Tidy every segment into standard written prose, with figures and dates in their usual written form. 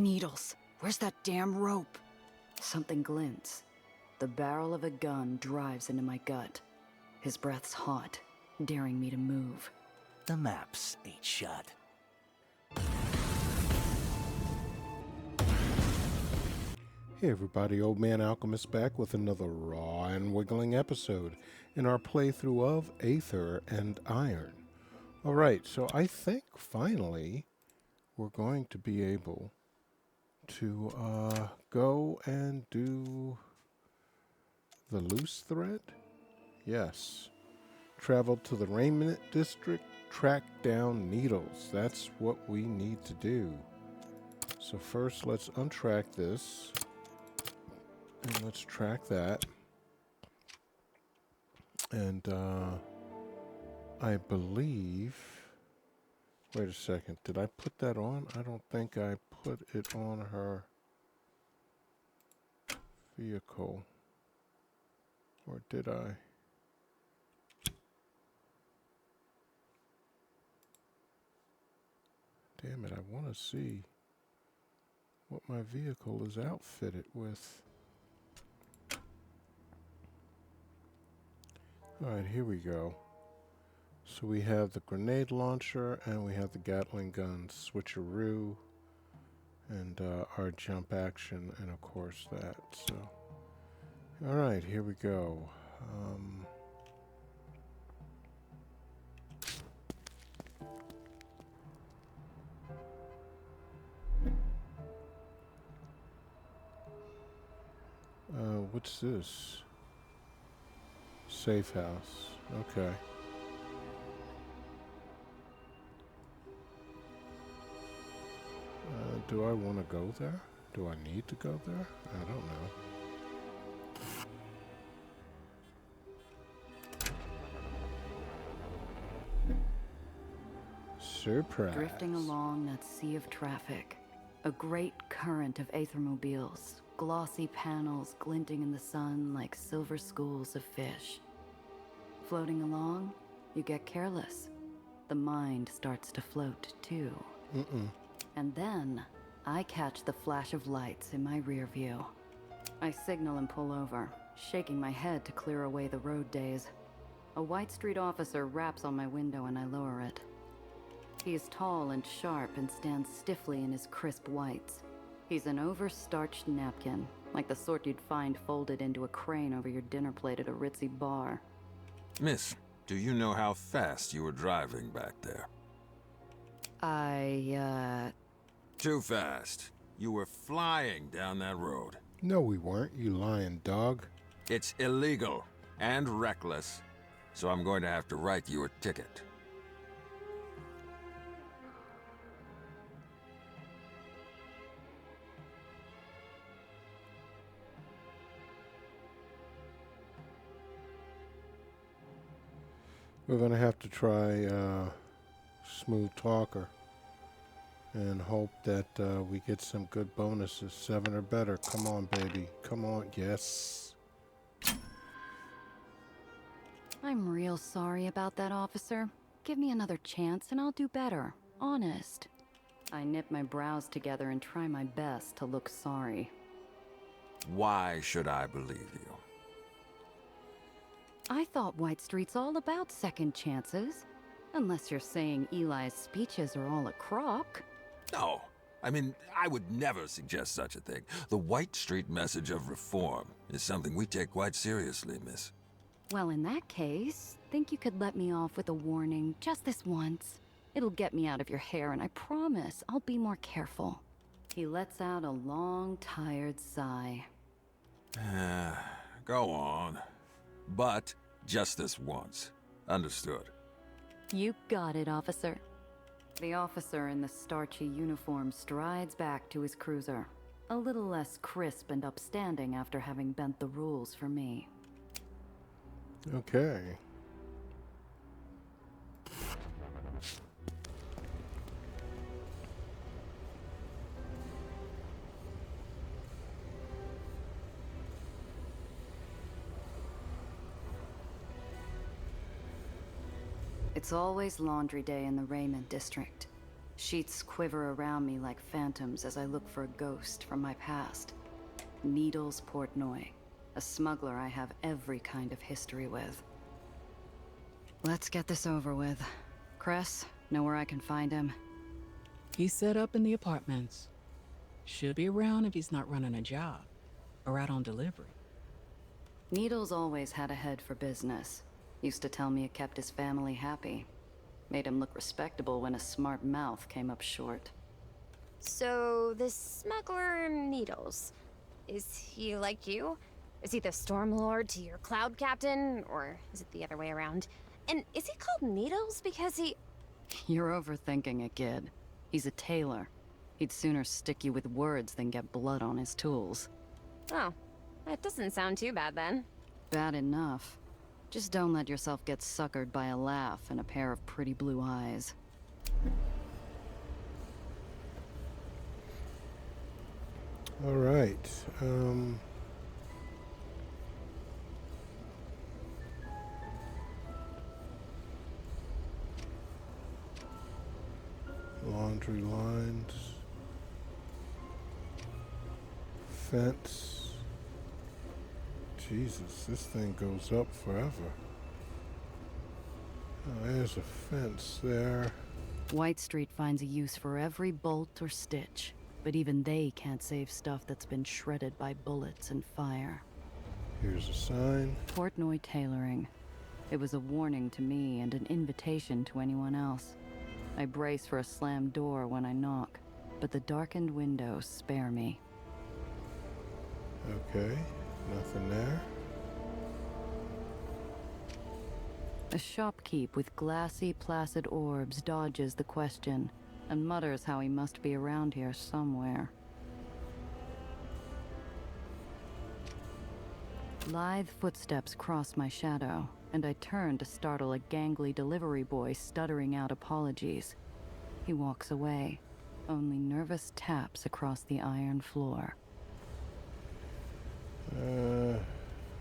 Needles. Where's that damn rope? Something glints. The barrel of a gun drives into my gut. His breath's hot, daring me to move. The maps ain't shut. Hey everybody, Old Man Alchemist back with another raw and wiggling episode in our playthrough of Aether and Iron. Alright, so I think finally we're going to be able to go and do the loose thread? Yes. Travel to the Raiment District, track down needles. That's what we need to do. So first let's untrack this. And let's track that. And I believe... Wait a second. Did I put that on? I don't think I put it on her vehicle. Or did I? Damn it, I want to see what my vehicle is outfitted with. Alright, here we go. So we have the grenade launcher and we have the Gatling gun, switcheroo, and our jump action, and of course that. So, alright, here we go. What's this? Safe house. Okay. Do I want to go there? Do I need to go there? I don't know. Surprise. Drifting along that sea of traffic. A great current of Aethermobiles. Glossy panels glinting in the sun like silver schools of fish. Floating along, you get careless. The mind starts to float too. And then, I catch the flash of lights in my rear view. I signal and pull over, shaking my head to clear away the road daze. A White Street officer raps on my window and I lower it. He is tall and sharp and stands stiffly in his crisp whites. He's an overstarched napkin, like the sort you'd find folded into a crane over your dinner plate at a ritzy bar. Miss, do you know how fast you were driving back there? Too fast. You were flying down that road. No, we weren't, you lying dog. It's illegal and reckless, so I'm going to have to write you a ticket. We're going to have to try Smooth Talker and hope that we get some good bonuses. 7 or better. Come on, baby. Come on. Yes. I'm real sorry about that, officer. Give me another chance and I'll do better. Honest. I knit my brows together and try my best to look sorry. Why should I believe you? I thought White Street's all about second chances. Unless you're saying Eli's speeches are all a crock. No. I mean, I would never suggest such a thing. The White Street message of reform is something we take quite seriously, miss. Well, in that case, think you could let me off with a warning just this once. It'll get me out of your hair, and I promise I'll be more careful. He lets out a long, tired sigh. Go on. But just this once. Understood. You got it, officer. The officer in the starchy uniform strides back to his cruiser, a little less crisp and upstanding after having bent the rules for me. Okay. It's always laundry day in the Raiment District. Sheets quiver around me like phantoms as I look for a ghost from my past. Needles Portnoy, a smuggler I have every kind of history with. Let's get this over with. Chris, know where I can find him? He's set up in the apartments. Should be around if he's not running a job. Or out on delivery. Needles always had a head for business. Used to tell me it kept his family happy. Made him look respectable when a smart mouth came up short. So, this smuggler Needles, is he like you? Is he the Stormlord to your Cloud Captain? Or is it the other way around? And is he called Needles because he... You're overthinking it, kid. He's a tailor. He'd sooner stick you with words than get blood on his tools. Oh, that doesn't sound too bad then. Bad enough. Just don't let yourself get suckered by a laugh and a pair of pretty blue eyes. All right. Laundry lines. Fence. Jesus, this thing goes up forever. Oh, there's a fence there. White Street finds a use for every bolt or stitch, but even they can't save stuff that's been shredded by bullets and fire. Here's a sign. Portnoy Tailoring. It was a warning to me and an invitation to anyone else. I brace for a slammed door when I knock, but the darkened windows spare me. Okay, nothing there. A shopkeep with glassy, placid orbs dodges the question and mutters how he must be around here somewhere. Lithe footsteps cross my shadow, and I turn to startle a gangly delivery boy stuttering out apologies. He walks away, only nervous taps across the iron floor.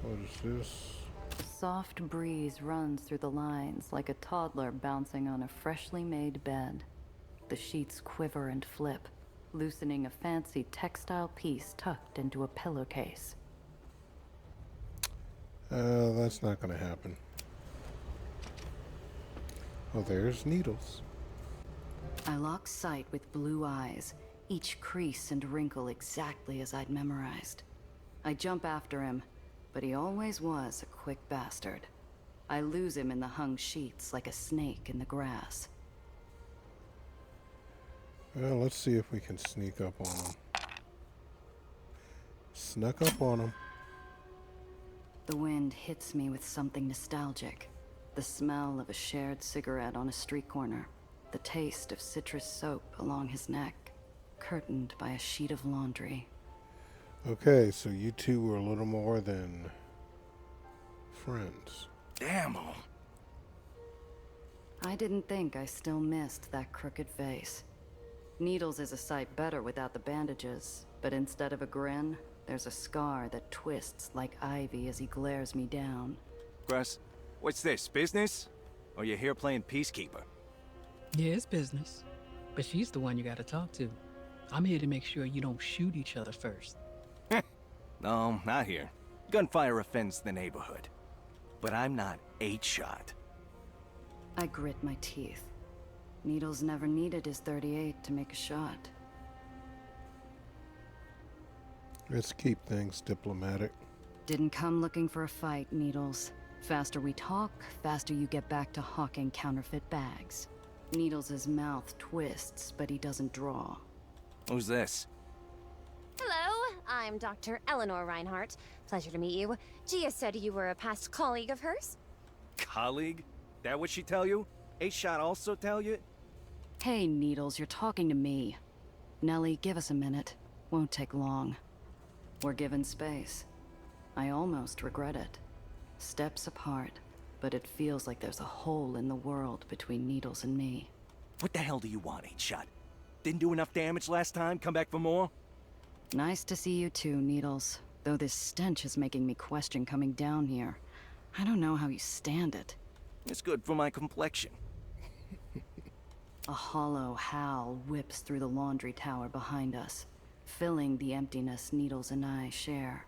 What is this? A soft breeze runs through the lines like a toddler bouncing on a freshly made bed. The sheets quiver and flip, loosening a fancy textile piece tucked into a pillowcase. That's not gonna happen. Oh, there's Needles. I lock sight with blue eyes, each crease and wrinkle exactly as I'd memorized. I jump after him, but he always was a quick bastard. I lose him in the hung sheets like a snake in the grass. Well, let's see if we can sneak up on him. Snuck up on him. The wind hits me with something nostalgic. The smell of a shared cigarette on a street corner. The taste of citrus soap along his neck, curtained by a sheet of laundry. Okay, so you two were a little more than friends. Damn 'em. I didn't think I still missed that crooked face. Needles is a sight better without the bandages, but instead of a grin, there's a scar that twists like ivy as he glares me down. Russ, what's this, business? Or you here playing peacekeeper? Yeah, it's business. But she's the one you gotta talk to. I'm here to make sure you don't shoot each other first. No, not here. Gunfire offends the neighborhood. But I'm not 8-shot. I grit my teeth. Needles never needed his 38 to make a shot. Let's keep things diplomatic. Didn't come looking for a fight, Needles. Faster we talk, faster you get back to hawking counterfeit bags. Needles' mouth twists, but he doesn't draw. Who's this? Hello, I'm Dr. Eleanor Reinhardt. Pleasure to meet you. Gia said you were a past colleague of hers. Colleague? That what she tell you? 8-shot also tell you? Hey, Needles, you're talking to me. Nellie, give us a minute. Won't take long. We're given space. I almost regret it. Steps apart, but it feels like there's a hole in the world between Needles and me. What the hell do you want, 8-shot? Didn't do enough damage last time? Come back for more? Nice to see you too, Needles. Though this stench is making me question coming down here. I don't know how you stand it. It's good for my complexion. A hollow howl whips through the laundry tower behind us, filling the emptiness Needles and I share.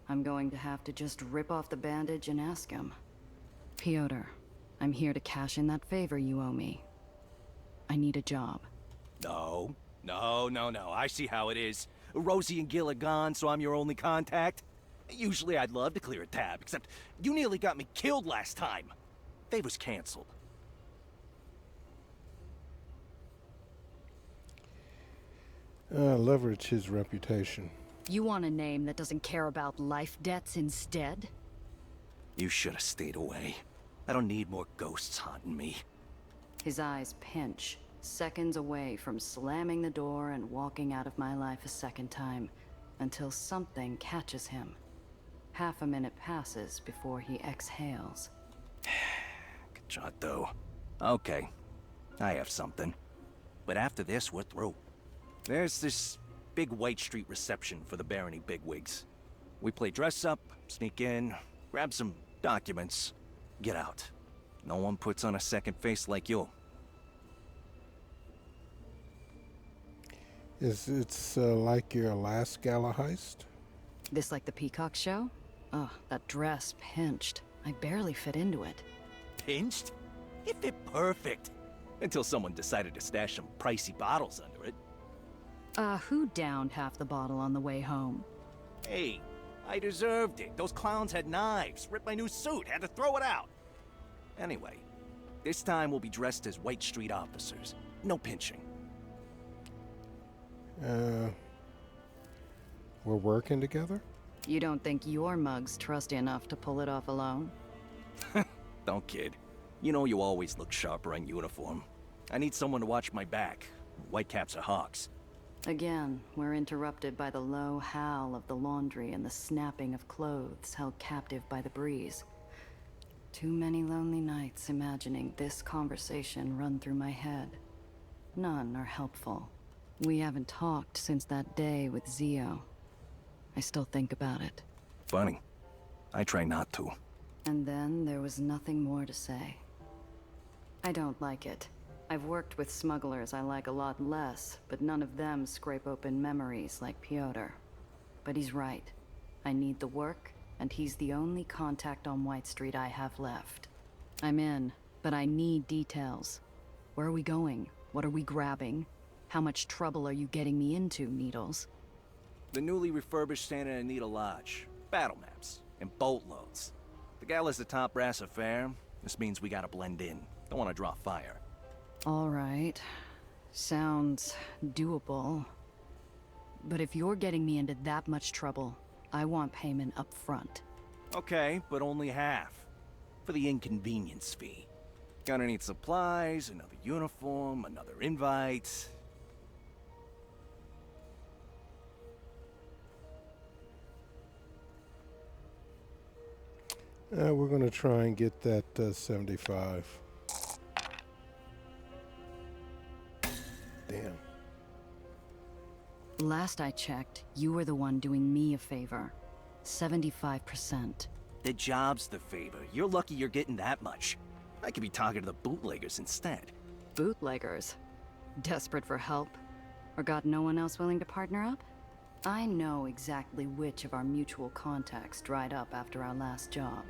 I'm going to have to just rip off the bandage and ask him. Piotr, I'm here to cash in that favor you owe me. I need a job. No. I see how it is. Rosie and Gil are gone, so I'm your only contact. Usually I'd love to clear a tab, except you nearly got me killed last time. Favor's canceled. Leverage his reputation. You want a name that doesn't care about life debts instead? You should have stayed away. I don't need more ghosts haunting me. His eyes pinch, seconds away from slamming the door and walking out of my life a second time, until something catches him. Half a minute passes before he exhales. Good shot, though. Okay, I have something. But after this, we're through. There's this big White Street reception for the Barony bigwigs. We play dress up, sneak in, grab some documents, get out. No one puts on a second face like you. It's like your last gala heist? This like the Peacock show? Oh, that dress pinched. I barely fit into it. Pinched? It fit perfect. Until someone decided to stash some pricey bottles under it. Who downed half the bottle on the way home? Hey, I deserved it. Those clowns had knives, ripped my new suit, had to throw it out. Anyway, this time we'll be dressed as White Street officers. No pinching. We're working together? You don't think your mug's trusty enough to pull it off alone? Don't kid. You know you always look sharper in uniform. I need someone to watch my back. Whitecaps are hawks. Again, we're interrupted by the low howl of the laundry and the snapping of clothes held captive by the breeze. Too many lonely nights imagining this conversation run through my head. None are helpful. We haven't talked since that day with Zio. I still think about it. Funny. I try not to. And then there was nothing more to say. I don't like it. I've worked with smugglers I like a lot less, but none of them scrape open memories like Piotr. But he's right. I need the work, and he's the only contact on White Street I have left. I'm in, but I need details. Where are we going? What are we grabbing? How much trouble are you getting me into, Needles? The newly refurbished Santa Anita Lodge. Battle maps. And boatloads. The gala's a top brass affair. This means we gotta blend in. Don't wanna draw fire. All right. Sounds doable. But if you're getting me into that much trouble, I want payment up front. Okay, but only half. For the inconvenience fee. Gonna need supplies, another uniform, another invite. We're going to try and get that 75. Damn. Last I checked, you were the one doing me a favor. 75%. The job's the favor. You're lucky you're getting that much. I could be talking to the bootleggers instead. Bootleggers? Desperate for help? Or got no one else willing to partner up? I know exactly which of our mutual contacts dried up after our last job.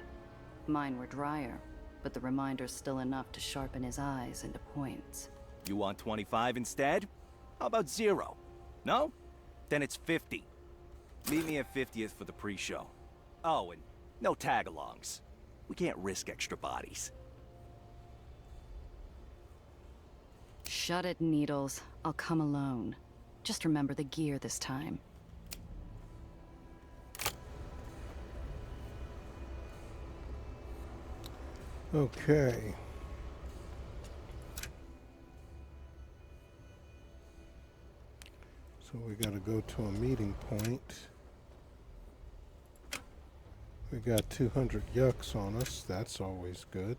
Mine were drier, but the reminder's still enough to sharpen his eyes into points. You want 25 instead? How about 0? No? Then it's 50. Meet me at 50th for the pre-show. Oh, and no tag-alongs. We can't risk extra bodies. Shut it, Needles. I'll come alone. Just remember the gear this time. Okay. So we got to go to a meeting point. We got 200 yucks on us. That's always good.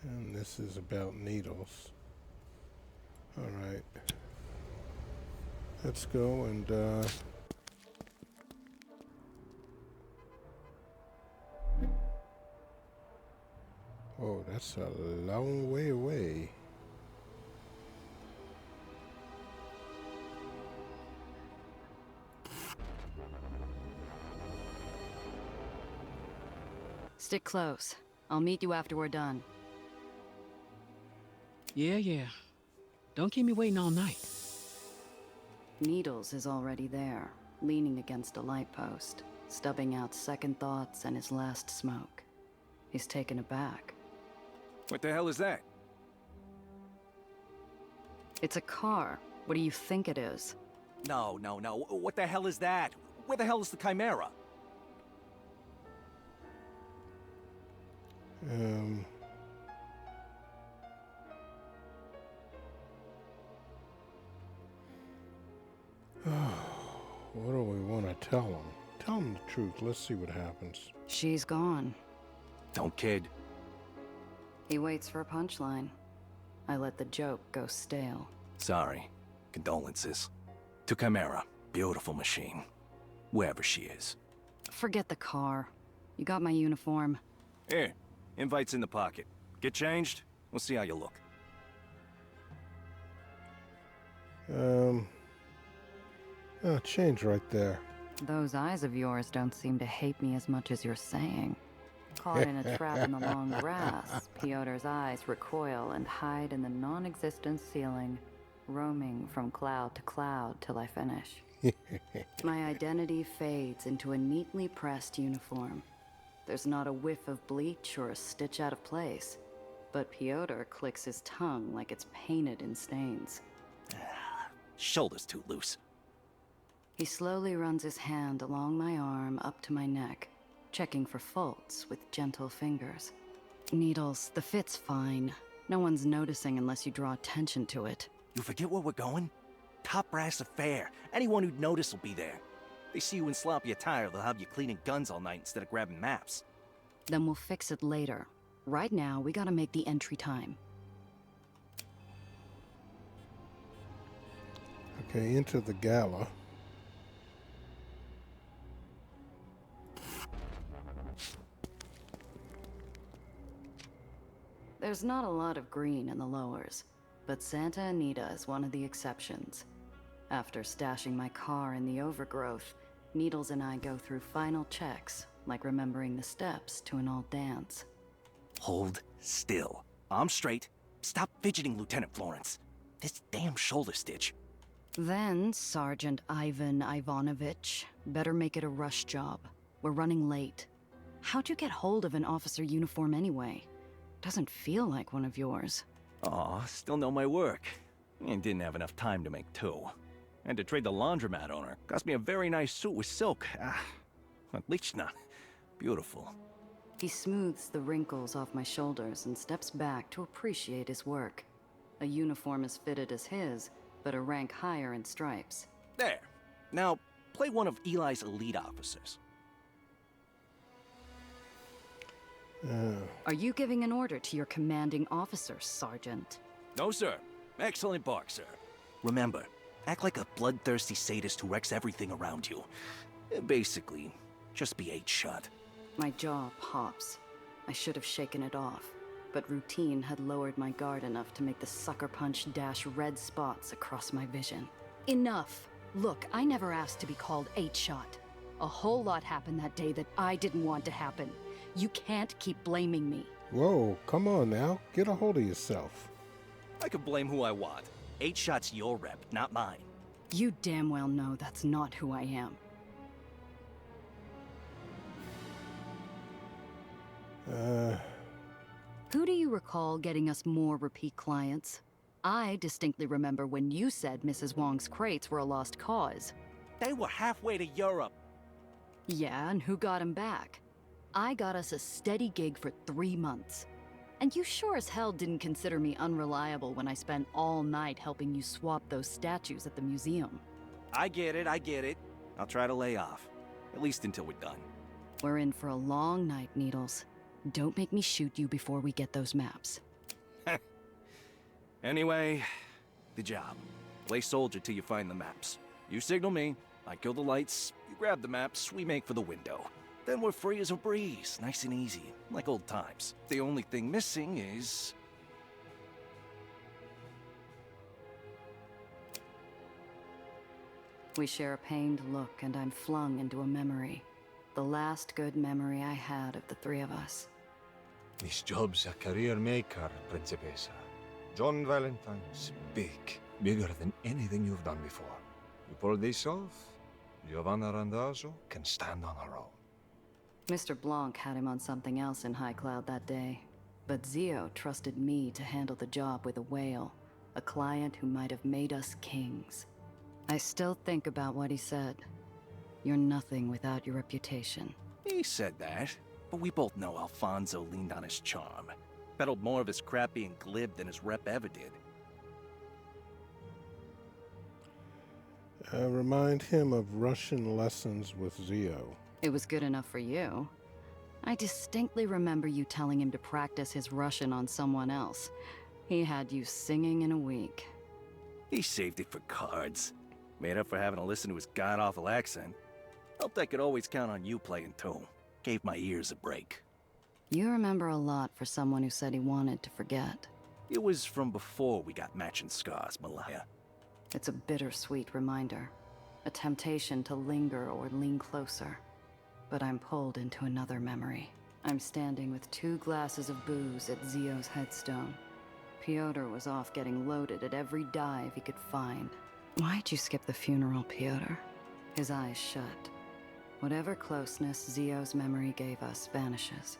And this is about Needles. All right. Let's go and That's a long way away. Stick close. I'll meet you after we're done. Yeah. Don't keep me waiting all night. Needles is already there, leaning against a light post, stubbing out second thoughts and his last smoke. He's taken aback. What the hell is that? It's a car. What do you think it is? No. What the hell is that? Where the hell is the Chimera? What do we want to tell him? Tell him the truth. Let's see what happens. She's gone. Don't kid. He waits for a punchline. I let the joke go stale. Sorry. Condolences. To Chimera. Beautiful machine. Wherever she is. Forget the car. You got my uniform. Here. Invite's in the pocket. Get changed. We'll see how you look. Change right there. Those eyes of yours don't seem to hate me as much as you're saying. Caught in a trap in the long grass, Piotr's eyes recoil and hide in the non-existent ceiling, roaming from cloud to cloud till I finish. My identity fades into a neatly pressed uniform. There's not a whiff of bleach or a stitch out of place, but Piotr clicks his tongue like it's painted in stains. Shoulder's too loose. He slowly runs his hand along my arm up to my neck, checking for faults with gentle fingers. Needles, the fit's fine. No one's noticing unless you draw attention to it. You forget where we're going? Top brass affair. Anyone who'd notice will be there. They see you in sloppy attire, they'll have you cleaning guns all night instead of grabbing maps. Then we'll fix it later. Right now, we gotta make the entry time. Okay, into the gala. There's not a lot of green in the lowers, but Santa Anita is one of the exceptions. After stashing my car in the overgrowth, Needles and I go through final checks, like remembering the steps to an old dance. Hold still. I'm straight. Stop fidgeting, Lieutenant Florence. This damn shoulder stitch. Then, Sergeant Ivan Ivanovich, better make it a rush job. We're running late. How'd you get hold of an officer uniform anyway? Doesn't feel like one of yours. Aw, still know my work. And didn't have enough time to make two. And to trade the laundromat owner. Cost me a very nice suit with silk. Отлично. Beautiful. He smooths the wrinkles off my shoulders and steps back to appreciate his work. A uniform as fitted as his, but a rank higher in stripes. There. Now, play one of Eli's elite officers. Are you giving an order to your commanding officer, Sergeant? No, sir. Excellent bark, sir. Remember, act like a bloodthirsty sadist who wrecks everything around you. Basically, just be 8 shot. My jaw pops. I should have shaken it off, but routine had lowered my guard enough to make the sucker punch dash red spots across my vision. Enough! Look, I never asked to be called 8-shot. A whole lot happened that day that I didn't want to happen. You can't keep blaming me. Whoa, come on now. Get a hold of yourself. I can blame who I want. 8 shot's your rep, not mine. You damn well know that's not who I am. Who do you recall getting us more repeat clients? I distinctly remember when you said Mrs. Wong's crates were a lost cause. They were halfway to Europe. Yeah, and who got him back? I got us a steady gig for 3 months. And you sure as hell didn't consider me unreliable when I spent all night helping you swap those statues at the museum. I get it. I'll try to lay off. At least until we're done. We're in for a long night, Needles. Don't make me shoot you before we get those maps. Anyway, the job. Play soldier till you find the maps. You signal me, I kill the lights, you grab the maps, we make for the window. Then we're free as a breeze, nice and easy, like old times. The only thing missing is... We share a pained look, and I'm flung into a memory. The last good memory I had of the three of us. This job's a career maker, Principessa. John Valentine's big. Bigger than anything you've done before. You pull this off, Giovanna Randazzo can stand on her own. Mr. Blanc had him on something else in High Cloud that day. But Zio trusted me to handle the job with a whale. A client who might have made us kings. I still think about what he said. You're nothing without your reputation. He said that, but we both know Alfonso leaned on his charm. Peddled more of his crap being glib than his rep ever did. Remind him of Russian lessons with Zio. It was good enough for you. I distinctly remember you telling him to practice his Russian on someone else. He had you singing in a week. He saved it for cards. Made up for having to listen to his god-awful accent. Felt I could always count on you playing too. Gave my ears a break. You remember a lot for someone who said he wanted to forget. It was from before we got matching scars, Malaya. It's a bittersweet reminder. A temptation to linger or lean closer. But I'm pulled into another memory. I'm standing with 2 glasses of booze at Zio's headstone. Piotr was off getting loaded at every dive he could find. Why'd you skip the funeral, Piotr? His eyes shut. Whatever closeness Zio's memory gave us vanishes.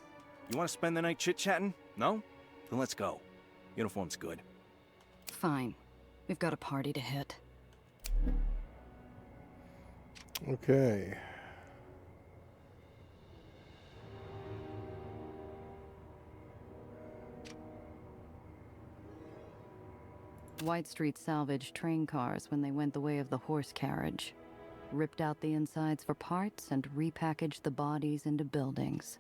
You want to spend the night chit-chatting? No? Then let's go. Uniform's good. Fine. We've got a party to hit. Okay. White Street salvaged train cars when they went the way of the horse carriage. Ripped out the insides for parts and repackaged the bodies into buildings.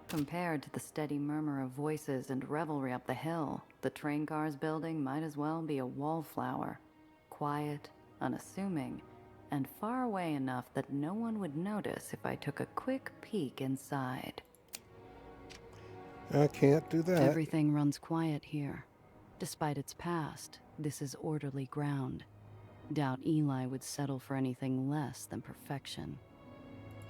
Compared to the steady murmur of voices and revelry up the hill, the train cars building might as well be a wallflower. Quiet, unassuming, and far away enough that no one would notice if I took a quick peek inside. I can't do that. Everything runs quiet here. Despite its past, this is orderly ground. Doubt Eli would settle for anything less than perfection.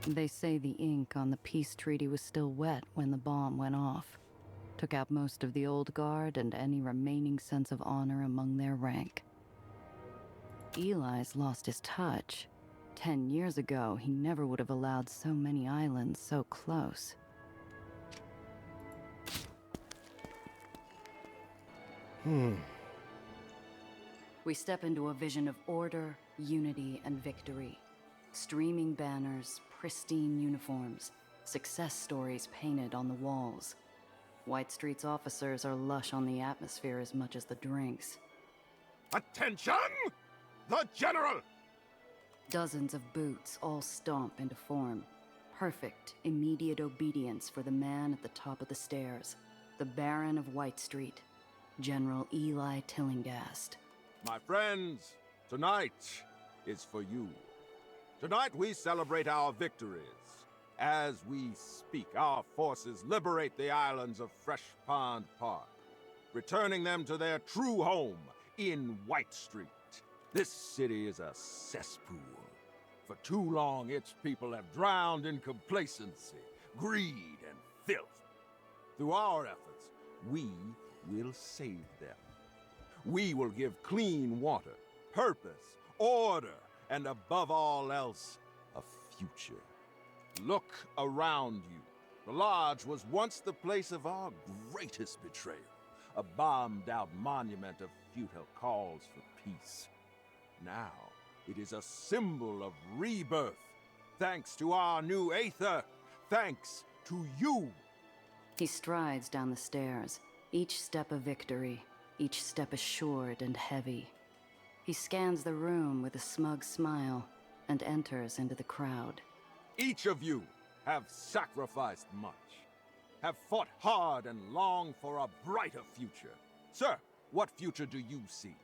They say the ink on the peace treaty was still wet when the bomb went off. Took out most of the old guard and any remaining sense of honor among their rank. Eli's lost his touch. 10 years ago, he never would have allowed so many islands so close. We step into a vision of order, unity, and victory. Streaming banners, pristine uniforms, success stories painted on the walls. White Street's officers are lush on the atmosphere as much as the drinks. Attention! The General! Dozens of boots all stomp into form. Perfect, immediate obedience for the man at the top of the stairs. The Baron of White Street, General Eli Tillingast. My friends, tonight is for you. Tonight we celebrate our victories. As we speak, our forces liberate the islands of Fresh Pond Park, returning them to their true home in White Street. This city is a cesspool. For too long, its people have drowned in complacency, greed, and filth. Through our efforts, we will save them. We will give clean water, purpose, order, and above all else, a future. Look around you. The Lodge was once the place of our greatest betrayal, a bombed-out monument of futile calls for peace. Now, it is a symbol of rebirth, thanks to our new Aether, thanks to you. He strides down the stairs, each step a victory, each step assured and heavy. He scans the room with a smug smile and enters into the crowd. Each of you have sacrificed much, have fought hard and longed for a brighter future. Sir, what future do you see?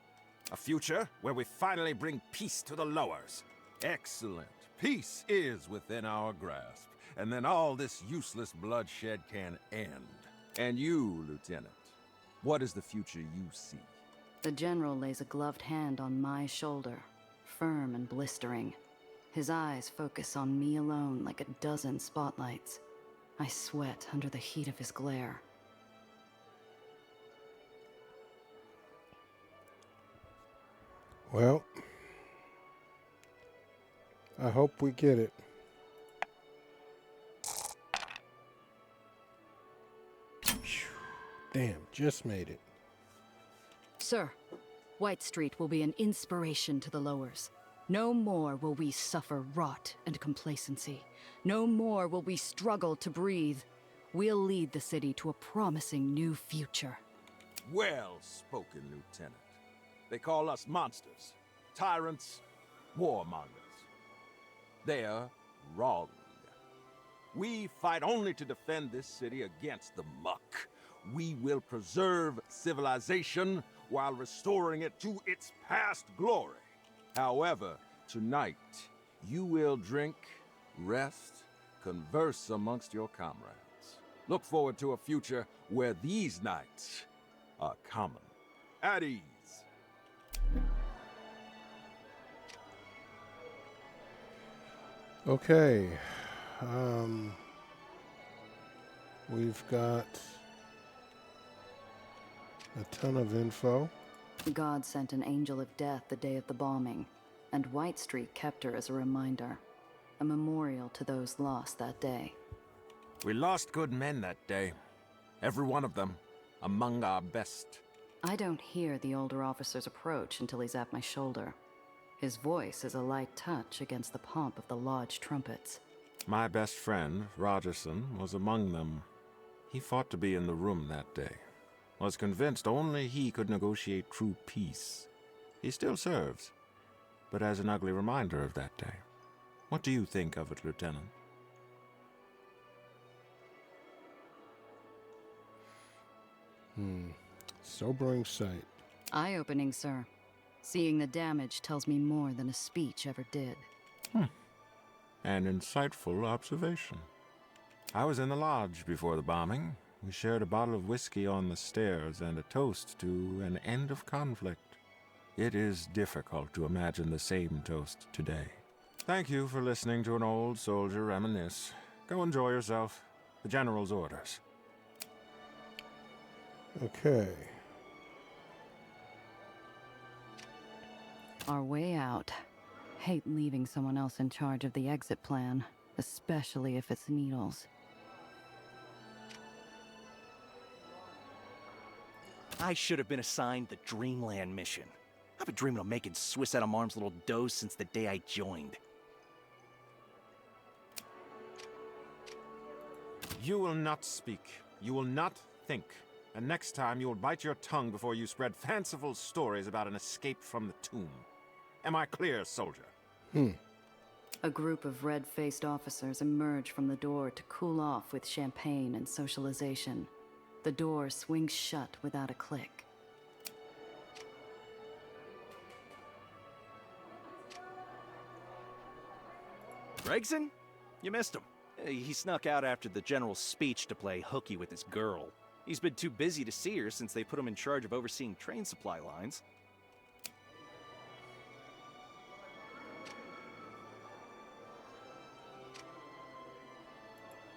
A future where we finally bring peace to the lowers. Excellent. Peace is within our grasp, and then all this useless bloodshed can end. And you, Lieutenant, what is the future you see? The general lays a gloved hand on my shoulder, firm and blistering. His eyes focus on me alone like a dozen spotlights. I sweat under the heat of his glare. Well, I hope we get it. Phew. Damn, just made it. Sir, White Street will be an inspiration to the lowers. No more will we suffer rot and complacency. No more will we struggle to breathe. We'll lead the city to a promising new future. Well spoken, Lieutenant. They call us monsters, tyrants, warmongers. They're wrong. We fight only to defend this city against the muck. We will preserve civilization while restoring it to its past glory. However, tonight, you will drink, rest, converse amongst your comrades. Look forward to a future where these nights are common. At ease. Okay. We've got a ton of info. God sent an angel of death the day of the bombing, and White Street kept her as a reminder, a memorial to those lost that day. We lost good men that day. Every one of them, among our best. I don't hear the older officer's approach until he's at my shoulder. His voice is a light touch against the pomp of the lodge trumpets. My best friend, Rogerson, was among them. He fought to be in the room that day. Was convinced only he could negotiate true peace. He still serves, but as an ugly reminder of that day. What do you think of it, Lieutenant? Sobering sight. Eye-opening, sir. Seeing the damage tells me more than a speech ever did. An insightful observation. I was in the lodge before the bombing. We shared a bottle of whiskey on the stairs and a toast to an end of conflict. It is difficult to imagine the same toast today. Thank you for listening to an old soldier reminisce. Go enjoy yourself. The General's orders. Okay. Our way out. Hate leaving someone else in charge of the exit plan, especially if it's needles. I should have been assigned the Dreamland mission. I've been dreaming of making Swiss Adam Arm's little dough since the day I joined. You will not speak. You will not think. And next time you will bite your tongue before you spread fanciful stories about an escape from the tomb. Am I clear, soldier? A group of red-faced officers emerge from the door to cool off with champagne and socialization. The door swings shut without a click. Gregson? You missed him. He snuck out after the general's speech to play hooky with his girl. He's been too busy to see her since they put him in charge of overseeing train supply lines.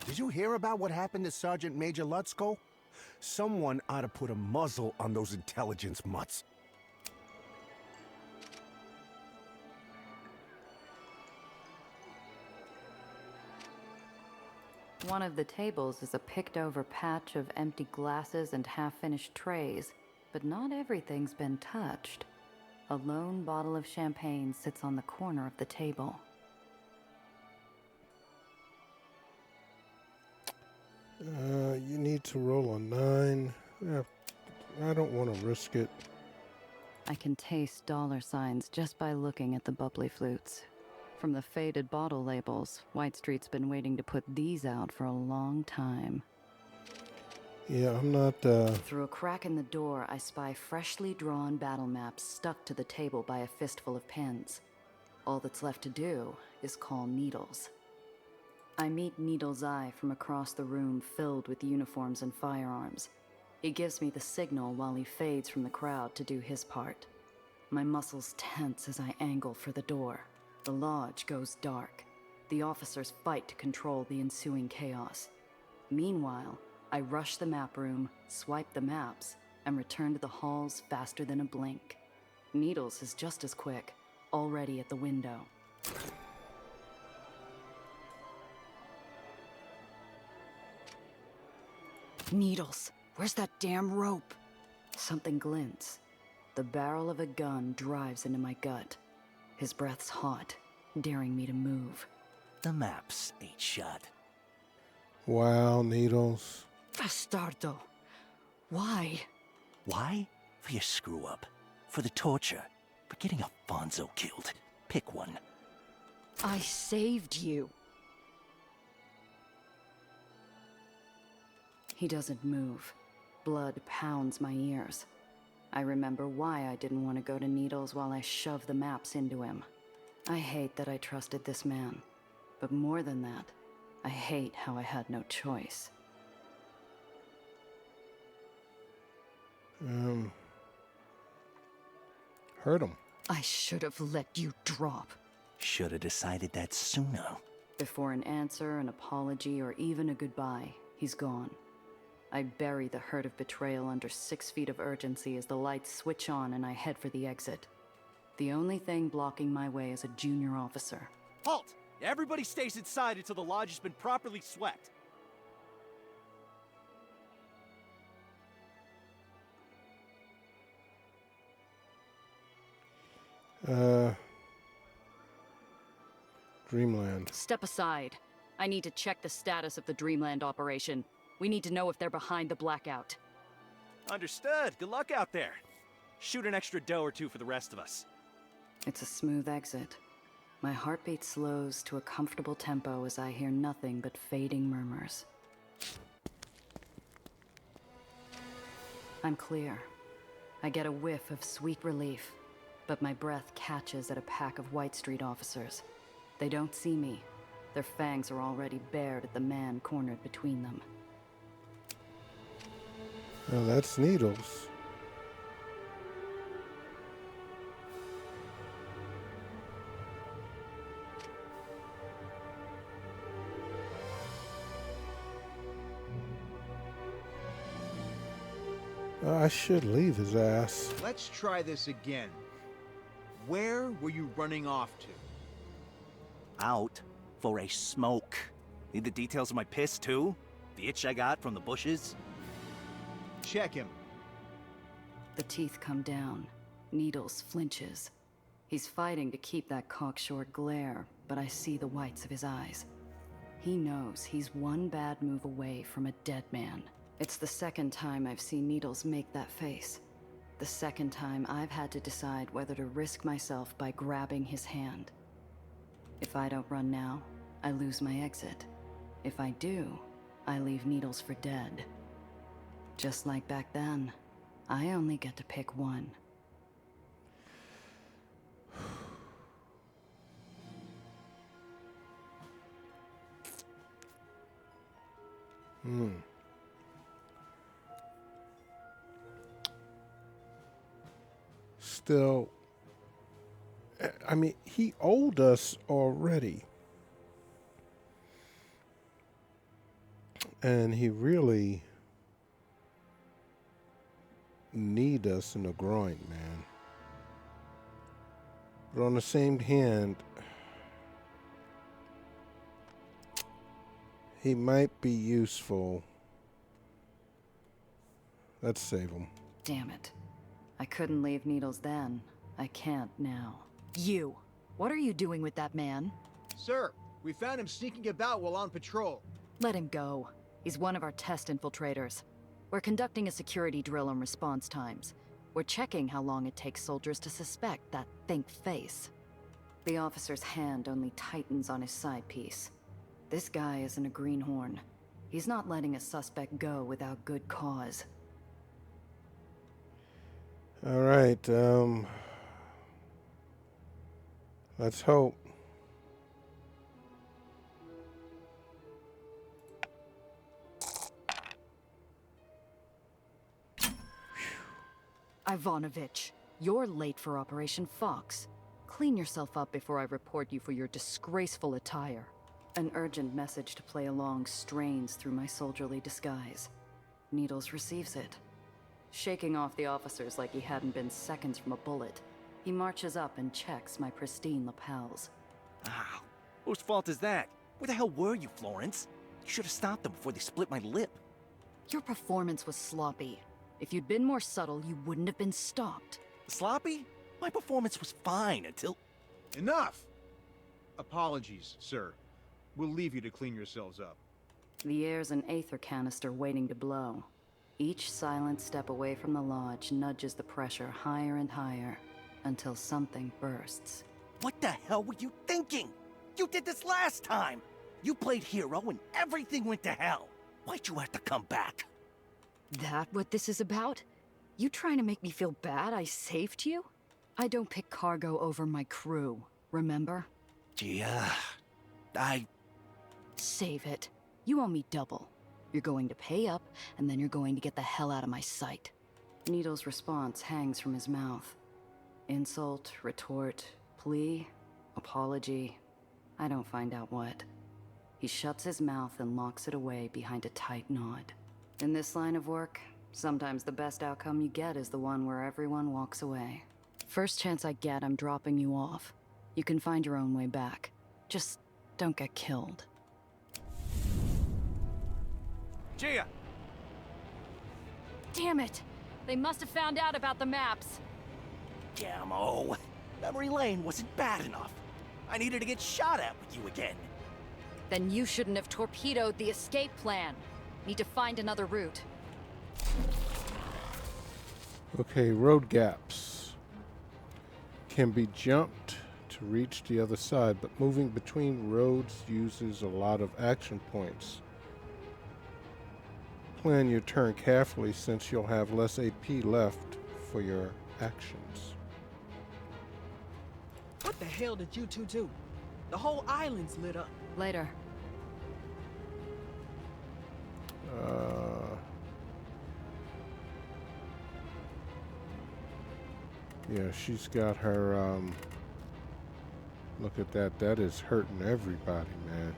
Did you hear about what happened to Sergeant Major Lutzko? Someone ought to put a muzzle on those intelligence mutts. One of the tables is a picked-over patch of empty glasses and half-finished trays, but not everything's been touched. A lone bottle of champagne sits on the corner of the table. You need to roll a 9. I don't want to risk it. I can taste dollar signs just by looking at the bubbly flutes. From the faded bottle labels, White Street's been waiting to put these out for a long time. Yeah, I'm not, Through a crack in the door, I spy freshly drawn battle maps stuck to the table by a fistful of pens. All that's left to do is call needles. I meet Needle's Eye from across the room filled with uniforms and firearms. He gives me the signal while he fades from the crowd to do his part. My muscles tense as I angle for the door. The lodge goes dark. The officers fight to control the ensuing chaos. Meanwhile, I rush the map room, swipe the maps, and return to the halls faster than a blink. Needles is just as quick, already at the window. Needles, where's that damn rope? Something glints. The barrel of a gun drives into my gut. His breath's hot, daring me to move. The maps ain't shut. Wow, Needles. Bastardo. Why? Why? For your screw up. For the torture. For getting Alfonso killed. Pick one. I saved you. He doesn't move. Blood pounds my ears. I remember why I didn't want to go to Needles while I shoved the maps into him. I hate that I trusted this man. But more than that, I hate how I had no choice. Hurt him. I should have let you drop. Should have decided that sooner. Before an answer, an apology, or even a goodbye, he's gone. I bury the hurt of betrayal under 6 feet of urgency as the lights switch on and I head for the exit. The only thing blocking my way is a junior officer. Halt! Everybody stays inside until the lodge has been properly swept. Dreamland. Step aside. I need to check the status of the Dreamland operation. We need to know if they're behind the blackout. Understood. Good luck out there. Shoot an extra doe or two for the rest of us. It's a smooth exit. My heartbeat slows to a comfortable tempo as I hear nothing but fading murmurs. I'm clear. I get a whiff of sweet relief, but my breath catches at a pack of White Street officers. They don't see me. Their fangs are already bared at the man cornered between them. Oh, that's Needles. I should leave his ass. Let's try this again. Where were you running off to? Out for a smoke. Need the details of my piss, too? The itch I got from the bushes? Check him. The teeth come down. Needles flinches. He's fighting to keep that cocksure glare, but I see the whites of his eyes. He knows he's one bad move away from a dead man. It's the second time I've seen Needles make that face. The second time I've had to decide whether to risk myself by grabbing his hand. If I don't run now, I lose my exit. If I do, I leave Needles for dead. Just like back then, I only get to pick one. Still, I mean, he owed us already. And he really need us in the groin, man. But on the same hand, he might be useful. Let's save him. Damn it. I couldn't leave Needles then. I can't now. You! What are you doing with that man? Sir, we found him sneaking about while on patrol. Let him go. He's one of our test infiltrators. We're conducting a security drill on response times. We're checking how long it takes soldiers to suspect that think face. The officer's hand only tightens on his side piece. This guy isn't a greenhorn. He's not letting a suspect go without good cause. All right, let's hope. Ivanovich, you're late for Operation Fox. Clean yourself up before I report you for your disgraceful attire. An urgent message to play along strains through my soldierly disguise. Needles receives it. Shaking off the officers like he hadn't been seconds from a bullet, he marches up and checks my pristine lapels. Ah, whose fault is that? Where the hell were you, Florence? You should have stopped them before they split my lip. Your performance was sloppy. If you'd been more subtle, you wouldn't have been stopped. Sloppy? My performance was fine until... Enough! Apologies, sir. We'll leave you to clean yourselves up. The air's an Aether canister waiting to blow. Each silent step away from the lodge nudges the pressure higher and higher, until something bursts. What the hell were you thinking? You did this last time! You played hero and everything went to hell. Why'd you have to come back? That what this is about? You trying to make me feel bad I saved you? I don't pick cargo over my crew, remember? Gee, Save it. You owe me double. You're going to pay up, and then you're going to get the hell out of my sight. Needle's response hangs from his mouth. Insult, retort, plea, apology. I don't find out what. He shuts his mouth and locks it away behind a tight nod. In this line of work, sometimes the best outcome you get is the one where everyone walks away. First chance I get, I'm dropping you off. You can find your own way back. Just don't get killed. Gia! Damn it! They must have found out about the maps. Gammo! Memory lane wasn't bad enough. I needed to get shot at with you again. Then you shouldn't have torpedoed the escape plan. Need to find another route. Okay, road gaps can be jumped to reach the other side, but moving between roads uses a lot of action points. Plan your turn carefully since you'll have less AP left for your actions. What the hell did you two do? The whole island's lit up. Later. Yeah, she's got her, look at that. That is hurting everybody, man.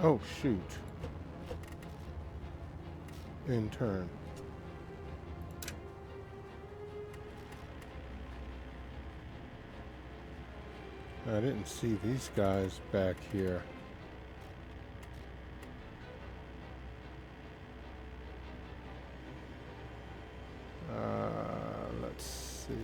Oh, shoot. In turn. I didn't see these guys back here. Let's see.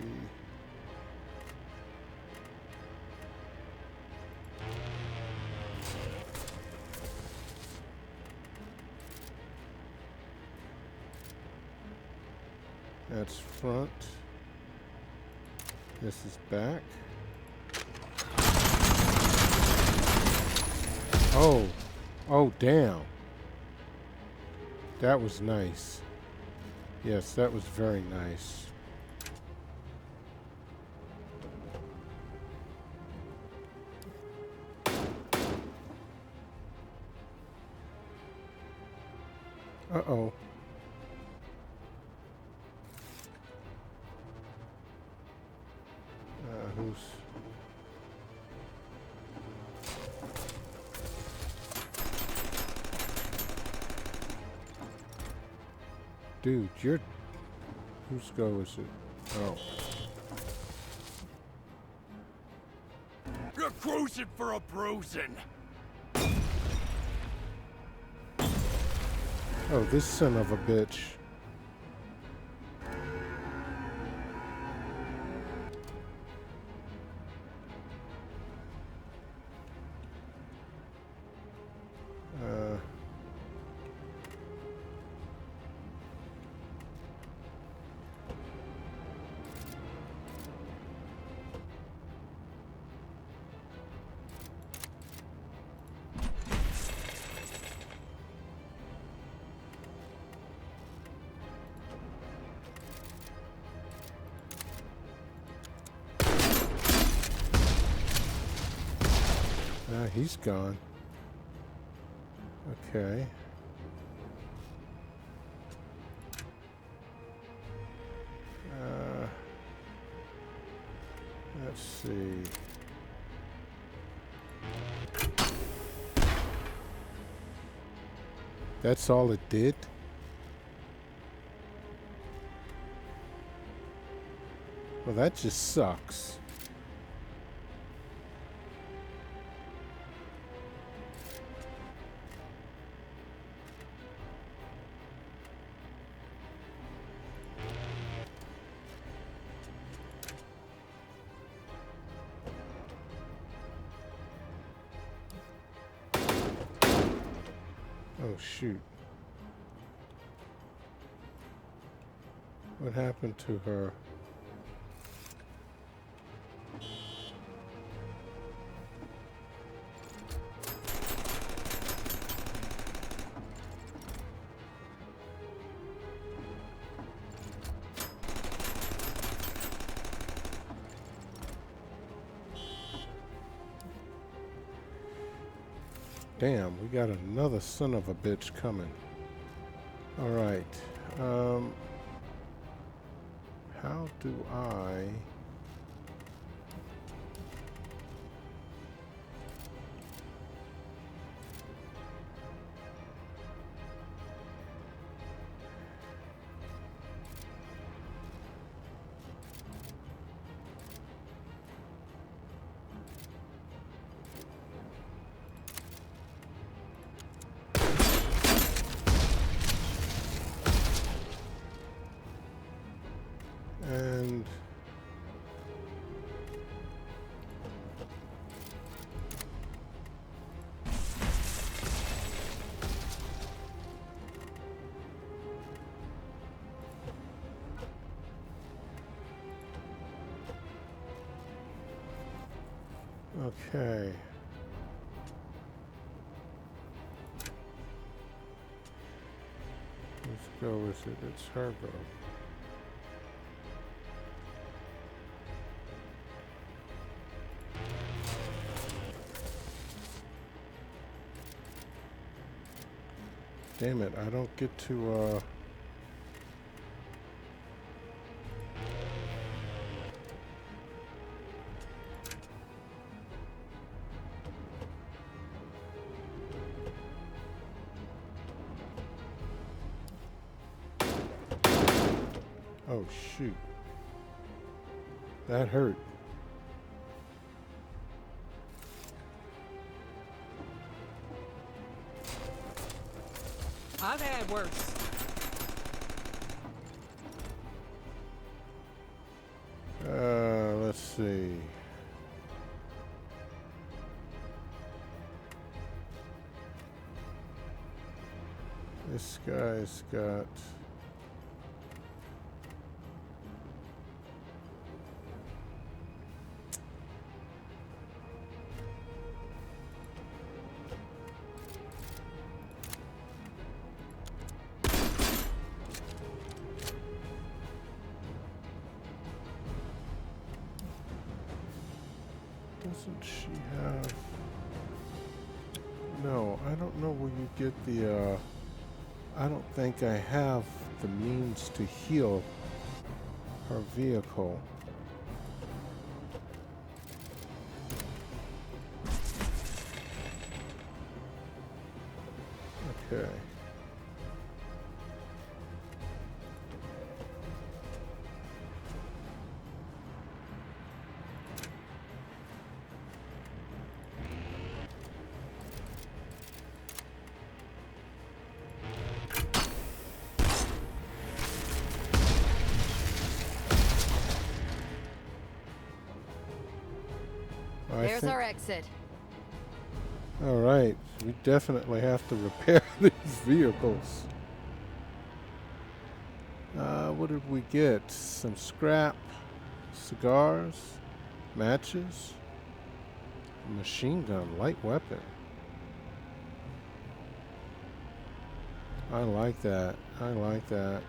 That's front. This is back. Oh. Oh, damn. That was nice. Yes, that was very nice. Uh-oh. Who's... Dude, you're... Whose go is it? Oh. You're cruising for a bruising. Oh, this son of a bitch. He's gone. Okay. Let's see. That's all it did? Well, that just sucks. Oh, shoot. What happened to her? Damn, we got another son of a bitch coming. All right. How do I... And okay. Let's go with it. It's her go. Damn it, I don't get to, Oh, shoot. That hurt. I've had worse. Let's see. This guy's got... Doesn't she have... No, I don't know where you get the, I don't think I have the means to heal her vehicle. Okay. There's our exit. All right, we definitely have to repair these vehicles. What did we get? Some scrap, cigars, matches, machine gun, light weapon. I like that. I like that.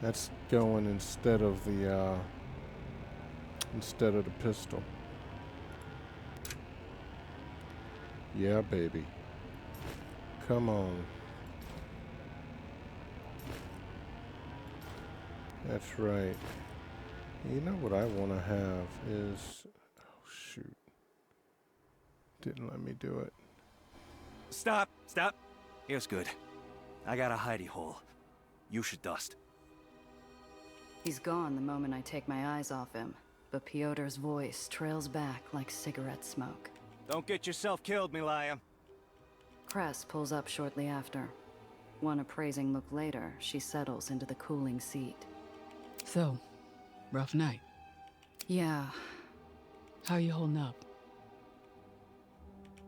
That's going instead of the pistol. Yeah, baby. Come on. That's right. You know what I want to have is... Oh, shoot. Didn't let me do it. Stop! Stop! Here's good. I got a hidey hole. You should dust. He's gone the moment I take my eyes off him, but Pyotr's voice trails back like cigarette smoke. Don't get yourself killed, Milaya. Cress pulls up shortly after. One appraising look later, she settles into the cooling seat. So, rough night. Yeah, How you holding up?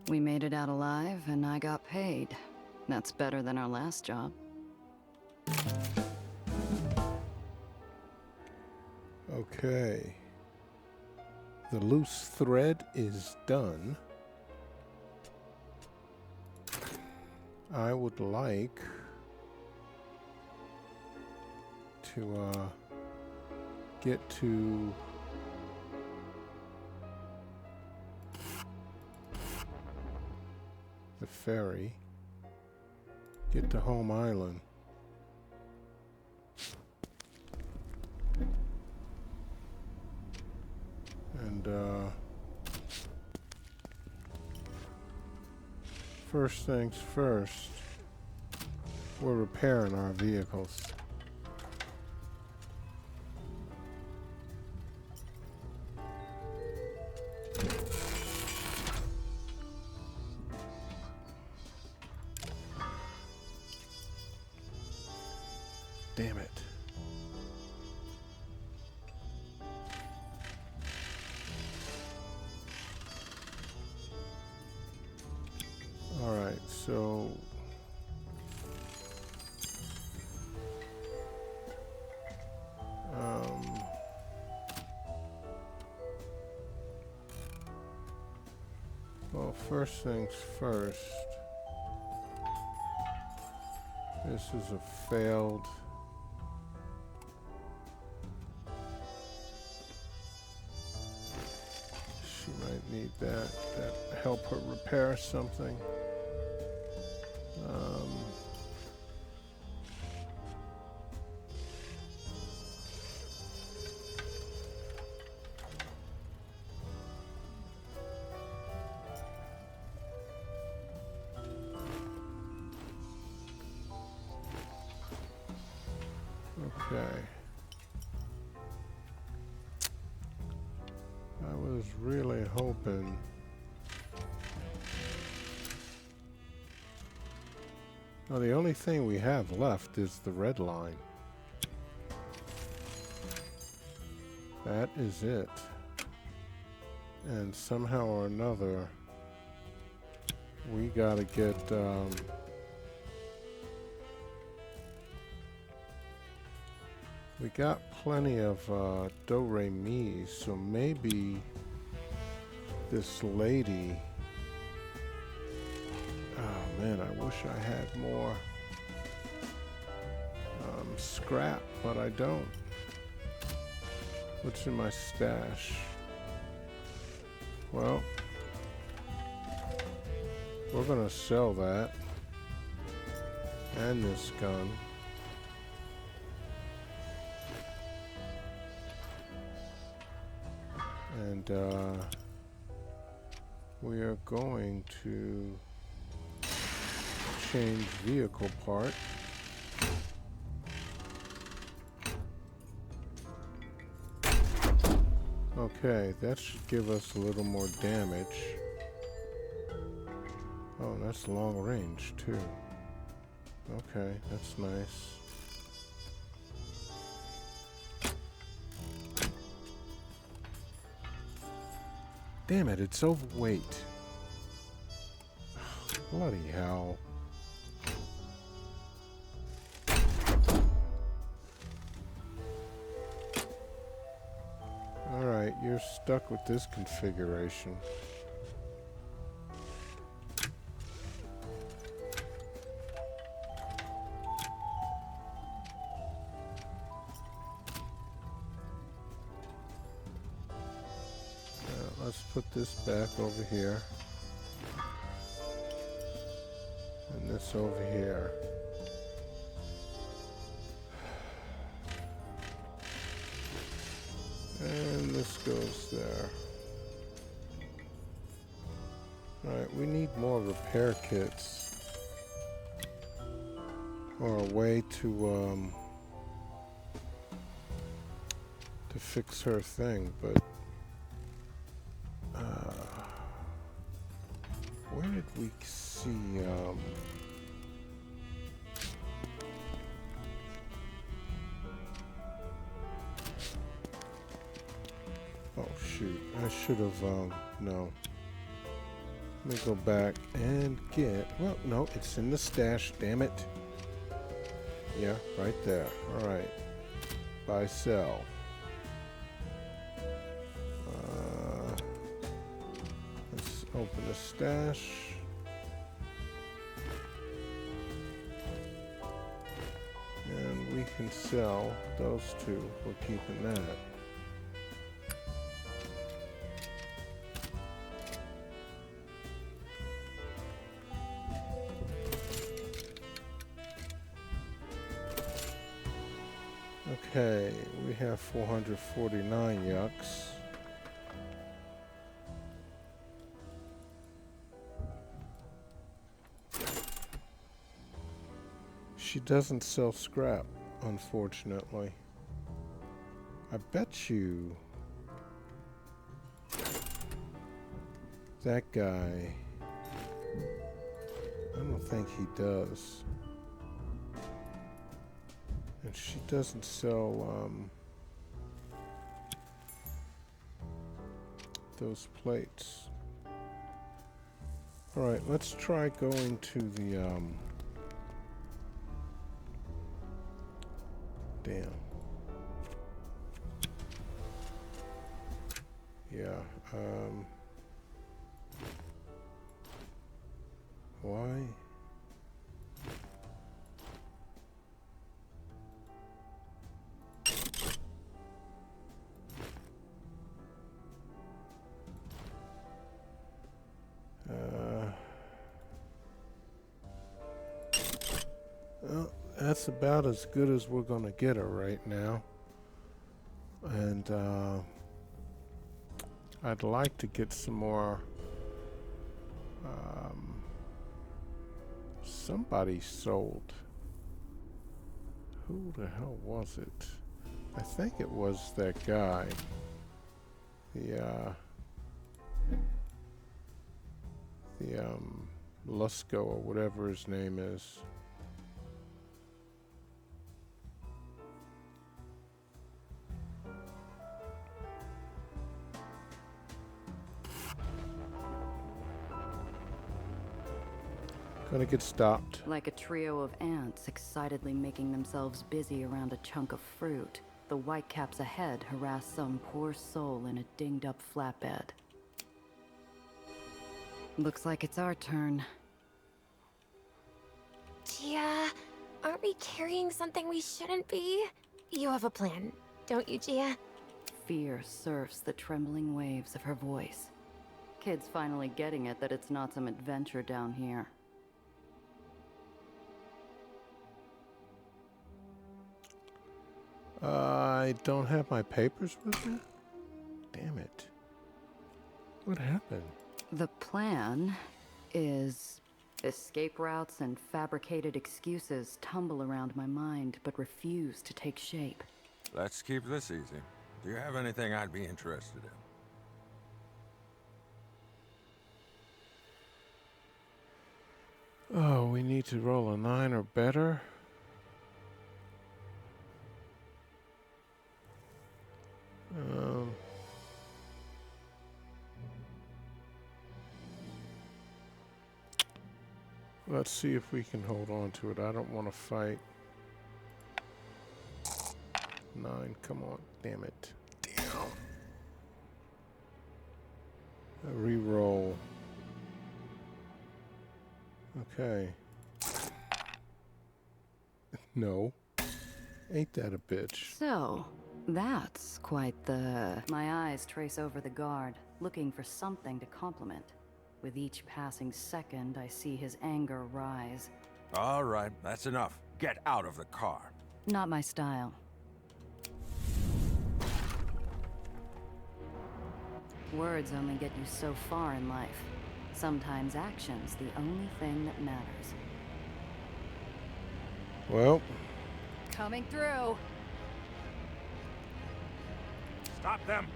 we made it out alive, and I got paid. That's better than our last job. Okay. The loose thread is done. I would like to get to the ferry, get to Home Island. And first things first, we're repairing our vehicles. Damn it. All right, so well, first things first. This is a failed. She might need that help her repair something. Okay. I was really hoping now the only thing we have left is the red line. That is it. And somehow or another we gotta get we got plenty of do-re-mi, so maybe this lady... Oh man, I wish I had more scrap, but I don't. What's in my stash? Well, we're gonna sell that and this gun. And we are going to change vehicle part. Okay, that should give us a little more damage. Oh, that's long range too. Okay, that's nice. Damn it, it's overweight. Bloody hell. Alright, you're stuck with this configuration. Let's put this back over here. this over here. And this goes there. Alright, we need more repair kits. Or a way to fix her thing, but where did we see oh shoot, I should have no. Let me go back and get, well, no, it's in the stash, damn it. Yeah, right there. Alright. Buy, sell. Let's open the stash. And we can sell those two. We're keeping that. Okay, we have 449 yucks. She doesn't sell scrap, unfortunately. I bet you that guy, I don't think he does. And she doesn't sell those plates. Alright, let's try going to the damn. Yeah, why? Well, that's about as good as we're gonna get her right now. And I'd like to get some more. Somebody sold. Who the hell was it? I think it was that guy. The Lusco or whatever his name is. Gonna get stopped. Like a trio of ants excitedly making themselves busy around a chunk of fruit, the whitecaps ahead harass some poor soul in a dinged-up flatbed. Looks like it's our turn. Gia, aren't we carrying something we shouldn't be? You have a plan, don't you, Gia? Fear surfs the trembling waves of her voice. Kid's finally getting it that it's not some adventure down here. I don't have my papers with me? Damn it. What happened? The plan is escape routes and fabricated excuses tumble around my mind but refuse to take shape. Let's keep this easy. Do you have anything I'd be interested in? Oh, we need to roll a 9 or better. Let's see if we can hold on to it. I don't want to fight. 9, come on, damn it. Damn. A re-roll. Okay. No. Ain't that a bitch? So, that's quite the... My eyes trace over the guard, looking for something to compliment. With each passing second, I see his anger rise. All right, that's enough. Get out of the car. Not my style. Words only get you so far in life. Sometimes action's the only thing that matters. Well, Coming through. Stop them!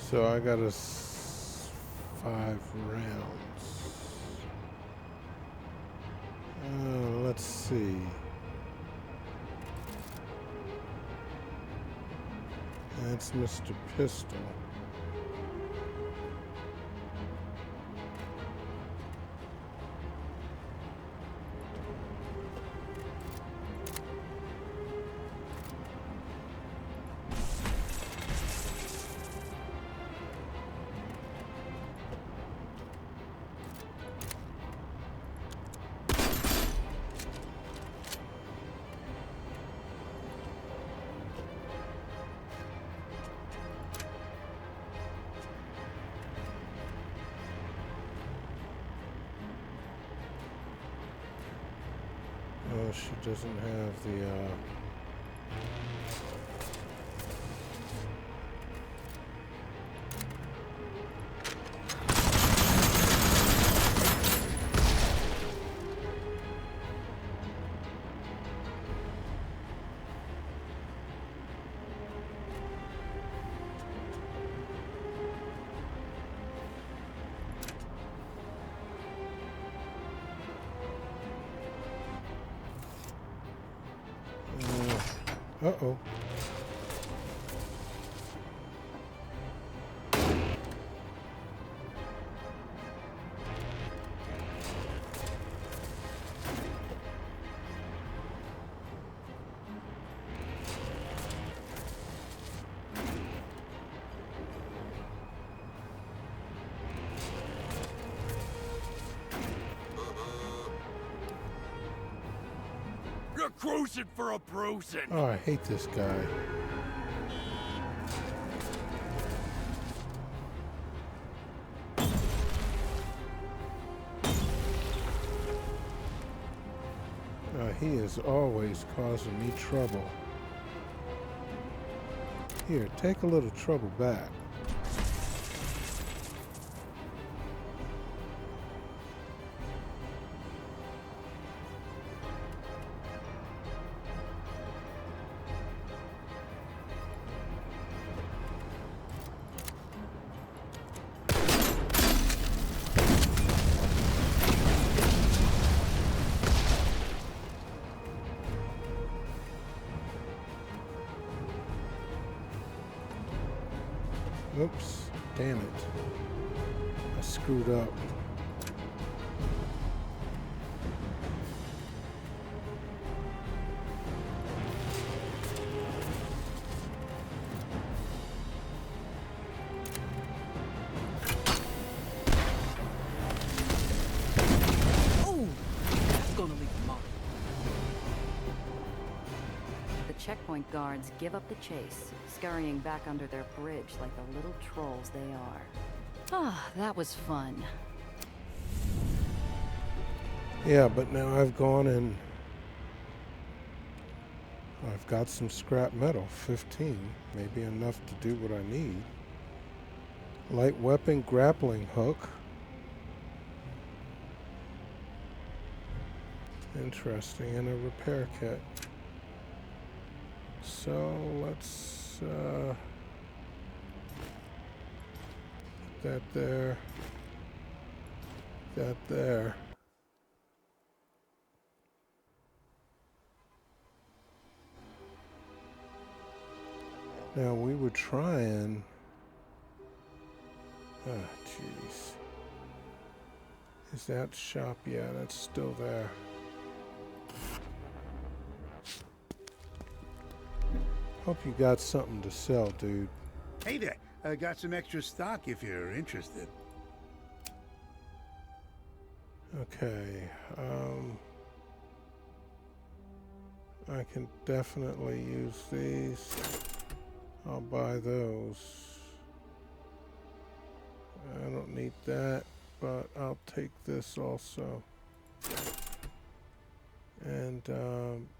so I got 5 rounds. Let's see. That's Mr. Pistol. Oh, she doesn't have the, uh-oh. You're cruising for a bruising! Oh, I hate this guy. He is always causing me trouble. Here, take a little trouble back. Oops, damn it. I screwed up. Ooh, that's gonna leave a mark. The checkpoint guards give up the chase, scurrying back under their bridge like the little trolls they are. Ah, that was fun. Yeah, but now I've gone and I've got some scrap metal, 15, maybe enough to do what I need. Light weapon grappling hook. Interesting, and a repair kit. So let's put that there, that there. Now we were trying. Ah, jeez. Is that shop? Yeah, that's still there. Hope you got something to sell, dude. Hey there, I got some extra stock if you're interested. Okay, I can definitely use these. I'll buy those. need that, but I'll take this also. And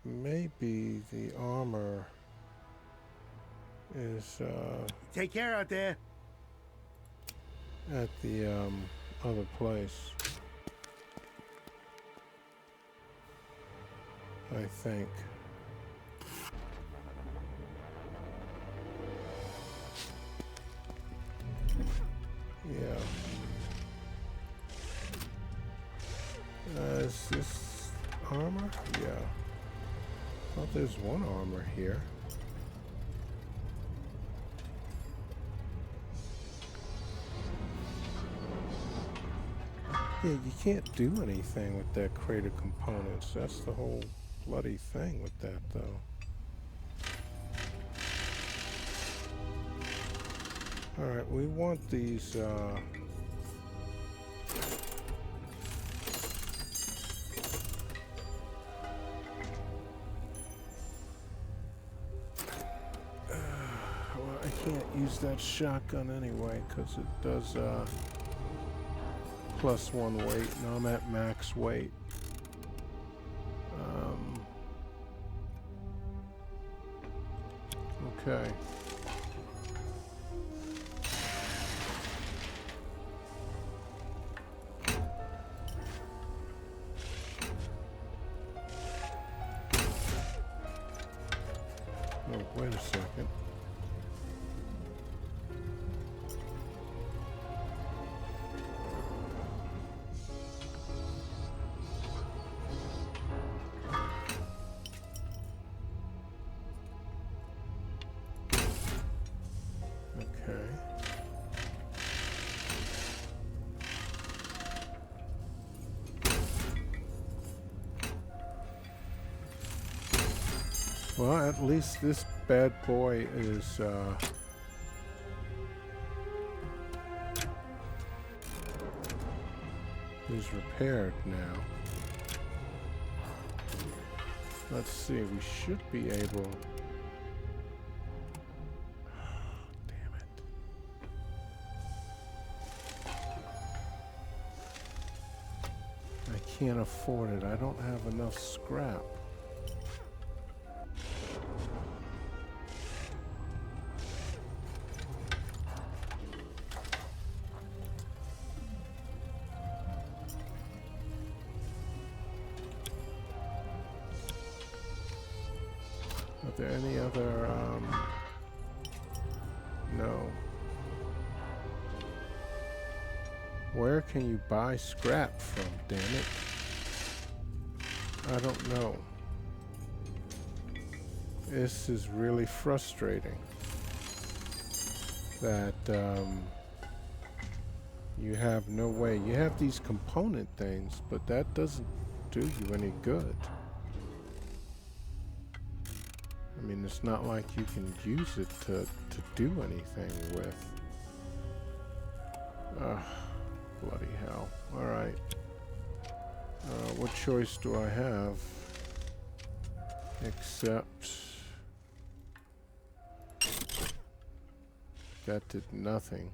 maybe the armor is Take care out there. at the other place. I think. Yeah. Is this armor? Yeah. Thought there's one armor here. Yeah, you can't do anything with that crate of components. That's the whole bloody thing with that, though. Alright, we want these, well, I can't use that shotgun anyway, because it does, +1 weight, and I'm at max weight. Okay. Oh, wait a second. Well, at least this bad boy is repaired now. Let's see, we should be able... Damn it. I can't afford it. I don't have enough scrap. Are there any other, no. Where can you buy scrap from, damn it? I don't know. This is really frustrating. That, you have no way. You have these component things, but that doesn't do you any good. I mean, it's not like you can use it to do anything with. Bloody hell. Alright. What choice do I have? Except... that did nothing.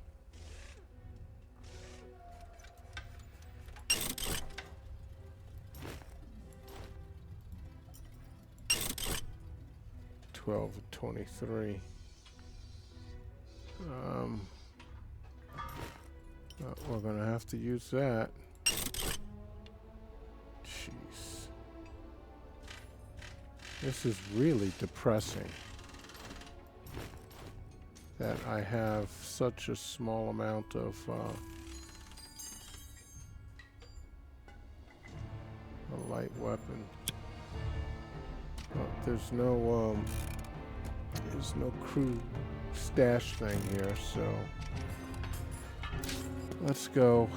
$12 and $23. We're gonna have to use that. Jeez. This is really depressing. That I have such a small amount of a light weapon. Oh, there's no crew stash thing here, so let's go.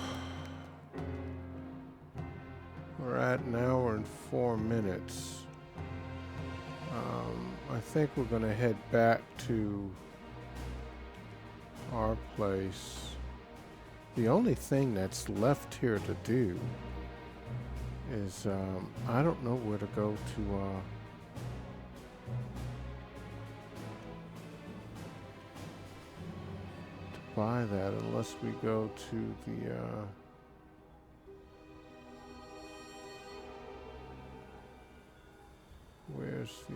We're at an hour and 4 minutes. I think we're gonna head back to our place. The only thing that's left here to do is I don't know where to go to buy that unless we go to the, where's the,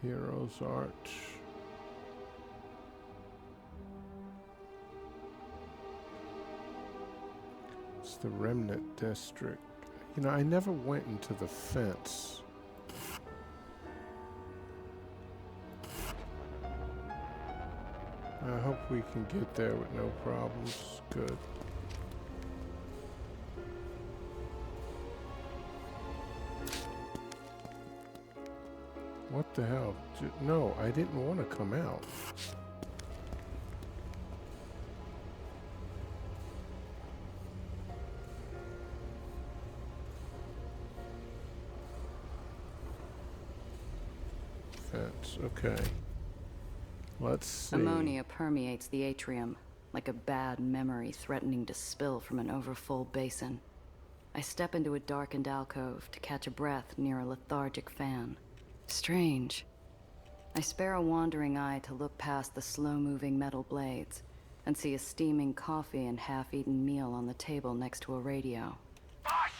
Heroes Arch. It's the Remnant District. You know, I never went into the fence. I hope we can get there with no problems. Good. What the hell? No, I didn't want to come out. Fence, okay. Let's see. Ammonia permeates the atrium, like a bad memory threatening to spill from an overfull basin. I step into a darkened alcove to catch a breath near a lethargic fan. Strange. I spare a wandering eye to look past the slow-moving metal blades and see a steaming coffee and half-eaten meal on the table next to a radio. Boss,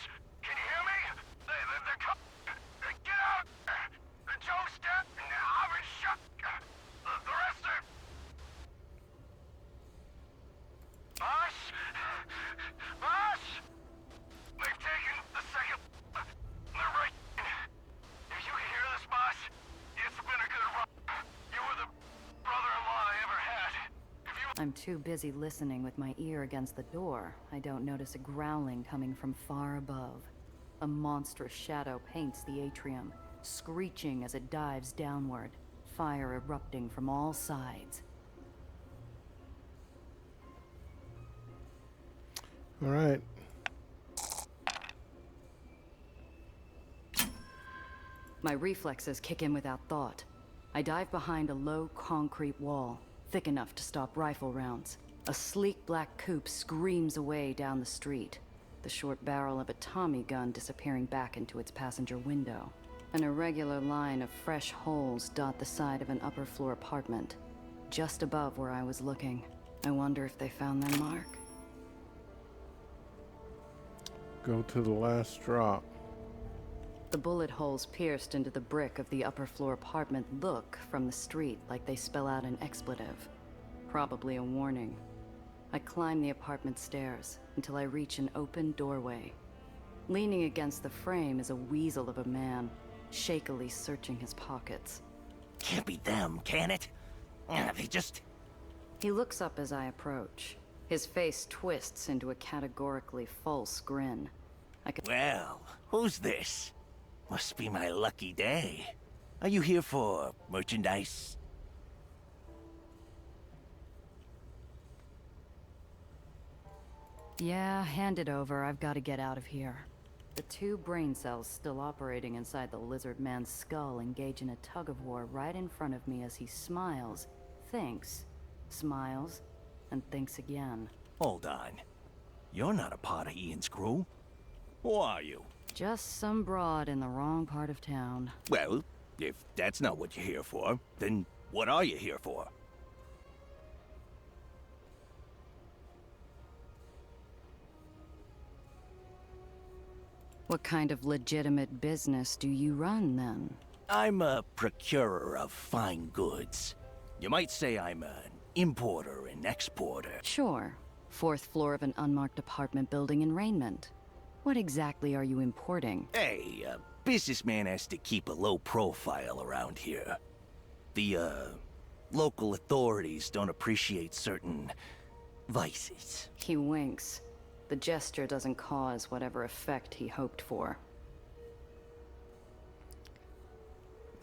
can you hear me? They're coming. Get out! Joe's dead, and I've been shot. The rest are... Boss? Boss? They've taken the second... They're right. If you can hear this, boss, it's been a good run. You were the brother-in-law I ever had. If you... I'm too busy listening with my ear against the door. I don't notice a growling coming from far above. A monstrous shadow paints the atrium, screeching as it dives downward, fire erupting from all sides. All right. My reflexes kick in without thought. I dive behind a low concrete wall, thick enough to stop rifle rounds. A sleek black coupe screams away down the street, the short barrel of a Tommy gun disappearing back into its passenger window. An irregular line of fresh holes dot the side of an upper floor apartment, just above where I was looking. I wonder if they found their mark. Go to the last drop. The bullet holes pierced into the brick of the upper floor apartment look from the street like they spell out an expletive. Probably a warning. I climb the apartment stairs until I reach an open doorway. Leaning against the frame is a weasel of a man, shakily searching his pockets. Can't be them, can it? They just... He looks up as I approach. His face twists into a categorically false grin. Well, who's this? Must be my lucky day. Are you here for merchandise? Yeah, hand it over. I've got to get out of here. The two brain cells still operating inside the lizard man's skull engage in a tug-of-war right in front of me as he smiles, thinks, smiles, and thinks again. Hold on. You're not a part of Ian's crew. Who are you? Just some broad in the wrong part of town. Well, if that's not what you're here for, then what are you here for? What kind of legitimate business do you run, then? I'm a procurer of fine goods. You might say I'm an importer and exporter. Sure. Fourth floor of an unmarked apartment building in Rainment. What exactly are you importing? Hey, a businessman has to keep a low profile around here. The, local authorities don't appreciate certain vices. He winks. The gesture doesn't cause whatever effect he hoped for.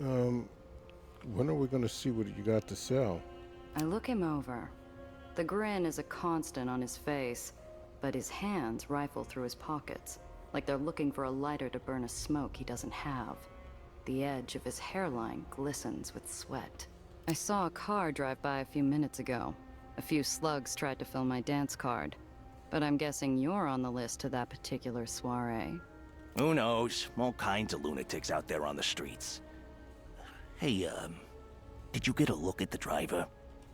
When are we going to see what you got to sell? I look him over. The grin is a constant on his face, but his hands rifle through his pockets, like they're looking for a lighter to burn a smoke he doesn't have. The edge of his hairline glistens with sweat. I saw a car drive by a few minutes ago. A few slugs tried to fill my dance card. But I'm guessing you're on the list to that particular soiree. Who knows? All kinds of lunatics out there on the streets. Hey, did you get a look at the driver?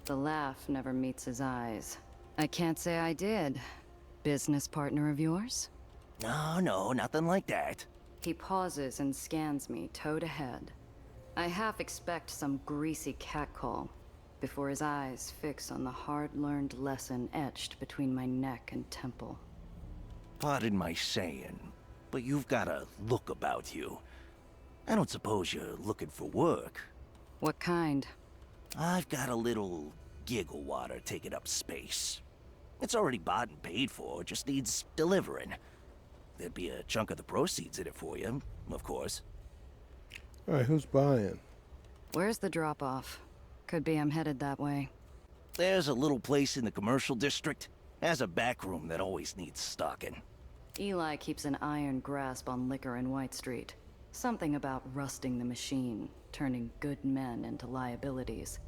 The laugh never meets his eyes. I can't say I did. Business partner of yours? No, nothing like that. He pauses and scans me toe to head. I half expect some greasy catcall before his eyes fix on the hard-learned lesson etched between my neck and temple. Pardon my saying, but you've got a look about you. I don't suppose you're looking for work. What kind? I've got a little giggle water taking up space. It's already bought and paid for, just needs delivering. There'd be a chunk of the proceeds in it for you, of course. Alright, who's buying? Where's the drop-off? Could be I'm headed that way. There's a little place in the commercial district. Has a back room that always needs stocking. Eli keeps an iron grasp on liquor in White Street. Something about rusting the machine, turning good men into liabilities.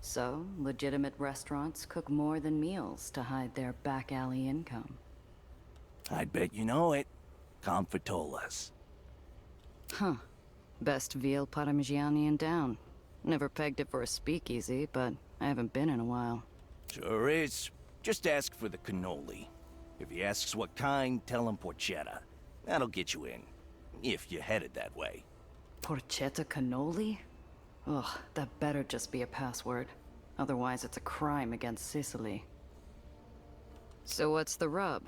So, legitimate restaurants cook more than meals to hide their back alley income. I'd bet you know it. Confitolas. Huh. Best veal parmigiani in town. Never pegged it for a speakeasy, but I haven't been in a while. Sure is. Just ask for the cannoli. If he asks what kind, tell him porchetta. That'll get you in. If you're headed that way. Porchetta cannoli? Ugh, that better just be a password. Otherwise it's a crime against Sicily. So what's the rub?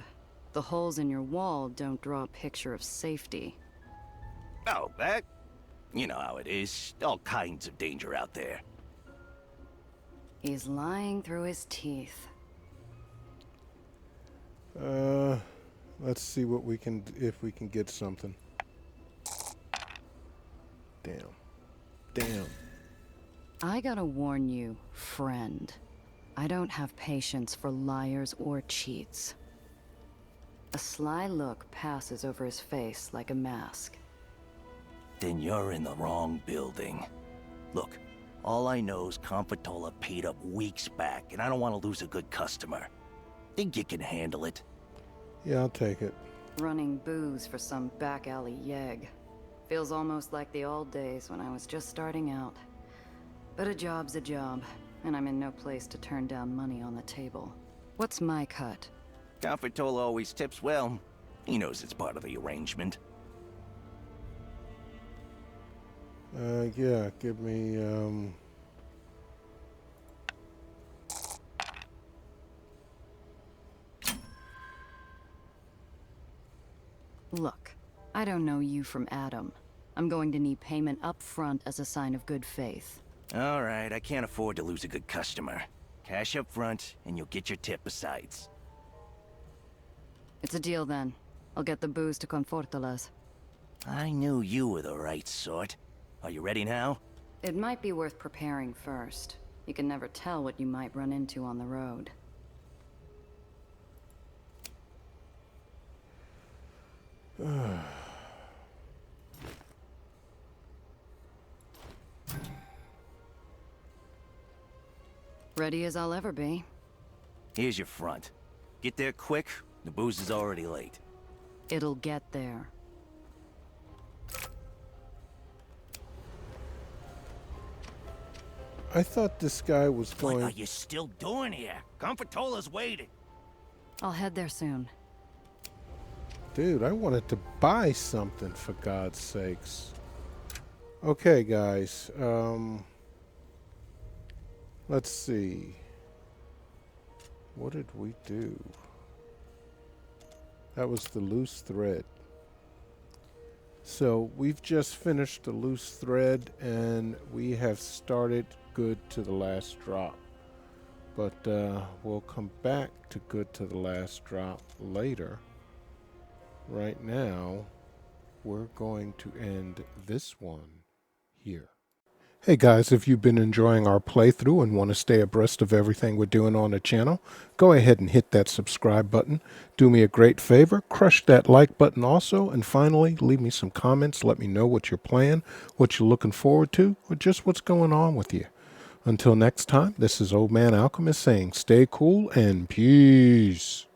The holes in your wall don't draw a picture of safety. Oh, that? You know how it is. All kinds of danger out there. He's lying through his teeth. Let's see what we can, if we can get something. Damn. I gotta warn you, friend. I don't have patience for liars or cheats. A sly look passes over his face like a mask. Then you're in the wrong building. Look, all I know is Confitola paid up weeks back, and I don't want to lose a good customer. Think you can handle it? Yeah, I'll take it. Running booze for some back alley yegg. Feels almost like the old days when I was just starting out. But a job's a job, and I'm in no place to turn down money on the table. What's my cut? Confitola always tips well. He knows it's part of the arrangement. Yeah, give me, Look, I don't know you from Adam. I'm going to need payment up front as a sign of good faith. All right, I can't afford to lose a good customer. Cash up front, and you'll get your tip besides. It's a deal then. I'll get the booze to Confortolas. I knew you were the right sort. Are you ready now? It might be worth preparing first. You can never tell what you might run into on the road. Ready as I'll ever be. Here's your front. Get there quick, the booze is already late. It'll get there. I thought this guy was going... What are you still doing here? Confitola's waiting. I'll head there soon. Dude, I wanted to buy something, for God's sakes. Okay, guys. Let's see. What did we do? That was the loose thread. So, we've just finished the loose thread, and we have started good to the last drop. But we'll come back to good to the last drop later. Right now, we're going to end this one here. Hey guys, if you've been enjoying our playthrough and want to stay abreast of everything we're doing on the channel, go ahead and hit that subscribe button. Do me a great favor, crush that like button also, and finally, leave me some comments. Let me know what you're playing, what you're looking forward to, or just what's going on with you. Until next time, this is Old Man Alchemist saying stay cool and peace.